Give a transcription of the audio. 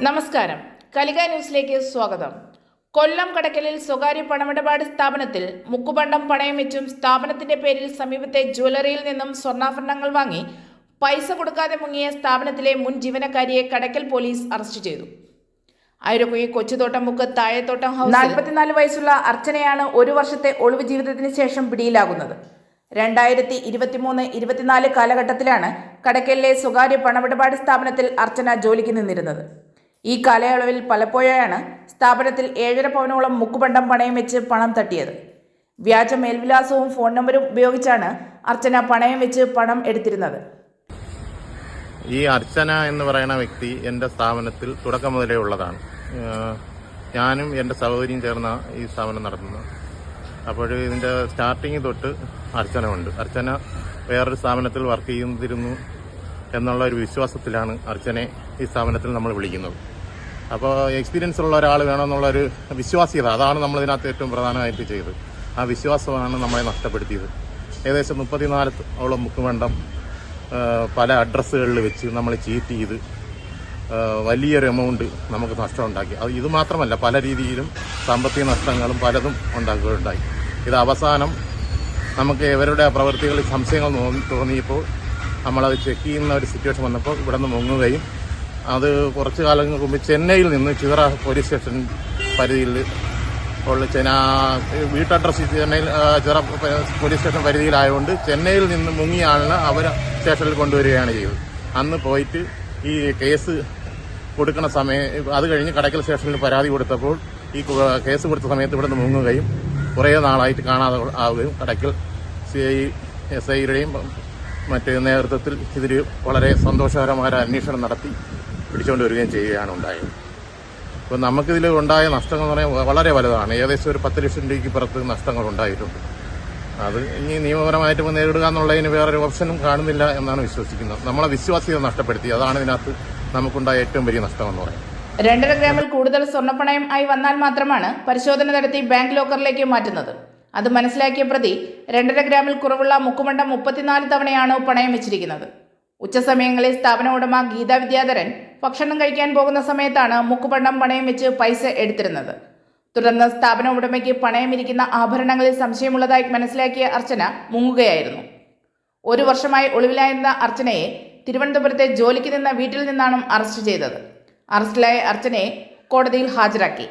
നമസ്കാരം. കലിക ന്യൂസിലേക്ക് സ്വാഗതം. കൊല്ലം കടക്കലിൽ സ്വകാര്യ പണമിടപാട് സ്ഥാപനത്തിൽ മുക്കുപണ്ടം പണയം വെച്ചും സ്ഥാപനത്തിന്റെ പേരിൽ സമീപത്തെ ജ്വല്ലറിയിൽ നിന്നും സ്വർണ്ണാഭരണങ്ങൾ വാങ്ങി പൈസ കൊടുക്കാതെ മുങ്ങിയ സ്ഥാപനത്തിലെ മുൻ ജീവനക്കാരിയെ കടക്കൽ പോലീസ് അറസ്റ്റ് ചെയ്തു. അയരക്കുഴി കൊച്ചുതോട്ടം മുക്ക് താഴെത്തോട്ടം ഹൗസ് 44 വയസ്സുള്ള അർച്ചനയാണ് ഒരു വർഷത്തെ ഒളിവ് ജീവിതത്തിന് ശേഷം പിടിയിലാകുന്നത്. 2023-24 കാലഘട്ടത്തിലാണ് കടക്കലിലെ സ്വകാര്യ പണമിടപാട് സ്ഥാപനത്തിൽ അർച്ചന ജോലിക്ക് നിന്നിരുന്നത്. ഈ കാലയളവിൽ പലപ്പോഴാണ് സ്ഥാപനത്തിൽ 7.5 പവനോളം മുക്കുപണ്ടം പണയം വെച്ച് പണം തട്ടിയത്. വ്യാജ മേൽവിലാസവും ഫോൺ നമ്പറും ഉപയോഗിച്ചാണ് അർച്ചന പണയം വെച്ച് പണം എടുത്തിരുന്നത്. ഈ അർച്ചന എന്ന് പറയുന്ന വ്യക്തി എൻ്റെ സ്ഥാപനത്തിൽ തുടക്കം മുതലേ ഉള്ളതാണ്. ഞാനും എൻ്റെ സഹോദരിയും ചേർന്ന ഈ സ്ഥാപനം നടത്തുന്നത്. അപ്പോൾ ഇതിൻ്റെ സ്റ്റാർട്ടിങ് തൊട്ട് അർച്ചന ഉണ്ട്. അർച്ചന വേറൊരു സ്ഥാപനത്തിൽ വർക്ക് ചെയ്യുന്നിരുന്നു എന്നുള്ള ഒരു വിശ്വാസത്തിലാണ് അർച്ചനെ ഈ സ്ഥാപനത്തിൽ നമ്മൾ വിളിക്കുന്നത്. അപ്പോൾ എക്സ്പീരിയൻസ് ഉള്ള ഒരാൾ വേണമെന്നുള്ളൊരു വിശ്വാസ്യത, അതാണ് നമ്മളിതിനകത്ത് ഏറ്റവും പ്രധാനമായിട്ട് ചെയ്തത്. ആ വിശ്വാസമാണ് നമ്മളെ നഷ്ടപ്പെടുത്തിയത്. ഏകദേശം 34 മുക്കുപണ്ടം പല അഡ്രസ്സുകളിൽ വെച്ച് നമ്മൾ ചീറ്റ് ചെയ്ത് വലിയൊരു എമൗണ്ട് നമുക്ക് നഷ്ടമുണ്ടാക്കി. അത് ഇത് മാത്രമല്ല, പല രീതിയിലും സാമ്പത്തിക നഷ്ടങ്ങളും പലതും ഉണ്ടാക്കുകയുണ്ടായി. ഇത് അവസാനം നമുക്ക് ഇവരുടെ പ്രവൃത്തികളിൽ സംശയങ്ങൾ തോന്നിയപ്പോൾ നമ്മളത് ചെക്ക് ചെയ്യുന്ന ഒരു സിറ്റുവേഷൻ വന്നപ്പോൾ ഇവിടെ നിന്ന് മുങ്ങുകയും അത് കുറച്ച് കാലങ്ങൾക്ക് മുമ്പ് ചെന്നൈയിൽ നിന്ന് ചിറ പോലീസ് സ്റ്റേഷൻ പരിധിയിൽ ഉള്ള വീട്ടഡ്രസ് ചെന്നൈയിൽ ചിറ പോലീസ് സ്റ്റേഷൻ പരിധിയിലായതുകൊണ്ട് ചെന്നൈയിൽ നിന്ന് മുങ്ങിയ ആളിനെ അവർ സ്റ്റേഷനിൽ കൊണ്ടുവരികയാണ് ചെയ്തത്. അന്ന് പോയിട്ട് ഈ കേസ് കൊടുക്കുന്ന സമയം അത് കഴിഞ്ഞ് കടക്കൽ സ്റ്റേഷനിൽ പരാതി കൊടുത്തപ്പോൾ ഈ കേസ് കൊടുത്ത സമയത്ത് ഇവിടെ നിന്ന് മുങ്ങുകയും കുറേ നാളായിട്ട് കാണാതെ ആവുകയും കടക്കൽ CI SIയുടെയും മറ്റ് നേതൃത്വത്തിൽ ഇതിൽ വളരെ സന്തോഷകരമായ അന്വേഷണം നടത്തി പിടിച്ചുകൊണ്ട് വരികയും ചെയ്യുകയാണ് ഉണ്ടായത്. അപ്പോൾ നമുക്കിതിൽ ഉണ്ടായ നഷ്ടങ്ങൾ എന്ന് പറയാൻ വളരെ വലുതാണ്. ഏകദേശം ഒരു 10 ലക്ഷം രൂപയ്ക്ക് പുറത്ത് നഷ്ടങ്ങൾ ഉണ്ടായിട്ടുണ്ട്. അത് ഇനി നിയമപരമായിട്ട് നേരിടുക എന്നുള്ളതിന് വേറൊരു ഓപ്ഷനും കാണുന്നില്ല എന്നാണ് വിശ്വസിക്കുന്നത്. നമ്മളെ വിശ്വാസ്യത നഷ്ടപ്പെടുത്തി. അതാണ് ഇതിനകത്ത് നമുക്കുണ്ടായ ഏറ്റവും വലിയ നഷ്ടമെന്ന് പറയുന്നത്. 2.5 ഗ്രാമിൽ കൂടുതൽ സ്വർണ്ണപ്പണയം ആയി വന്നാൽ മാത്രമാണ് പരിശോധന നടത്തി ബാങ്ക് ലോക്കറിലേക്ക് മാറ്റുന്നത്. അത് മനസ്സിലാക്കിയ പ്രതി 2.5 ഗ്രാമിൽ കുറവുള്ള മുക്കുപണ്ടം 34 തവണയാണ് പണയം വെച്ചിരിക്കുന്നത്. ഉച്ചസമയങ്ങളിൽ സ്ഥാപന ഉടമ ഗീതാ വിദ്യാധരൻ ഭക്ഷണം കഴിക്കാൻ പോകുന്ന സമയത്താണ് മുക്കുപണ്ടം പണയം വെച്ച് പൈസ എടുത്തിരുന്നത്. തുടർന്ന് സ്ഥാപന ഉടമയ്ക്ക് പണയമിരിക്കുന്ന ആഭരണങ്ങളിൽ സംശയമുള്ളതായി മനസ്സിലാക്കിയ അർച്ചന മുങ്ങുകയായിരുന്നു. 1 വർഷമായി ഒളിവിലായിരുന്ന അർച്ചനയെ തിരുവനന്തപുരത്തെ ജോലിക്ക് നിന്ന വീട്ടിൽ നിന്നാണ് അറസ്റ്റ് ചെയ്തത്. അറസ്റ്റിലായ അർച്ചനയെ കോടതിയിൽ ഹാജരാക്കി.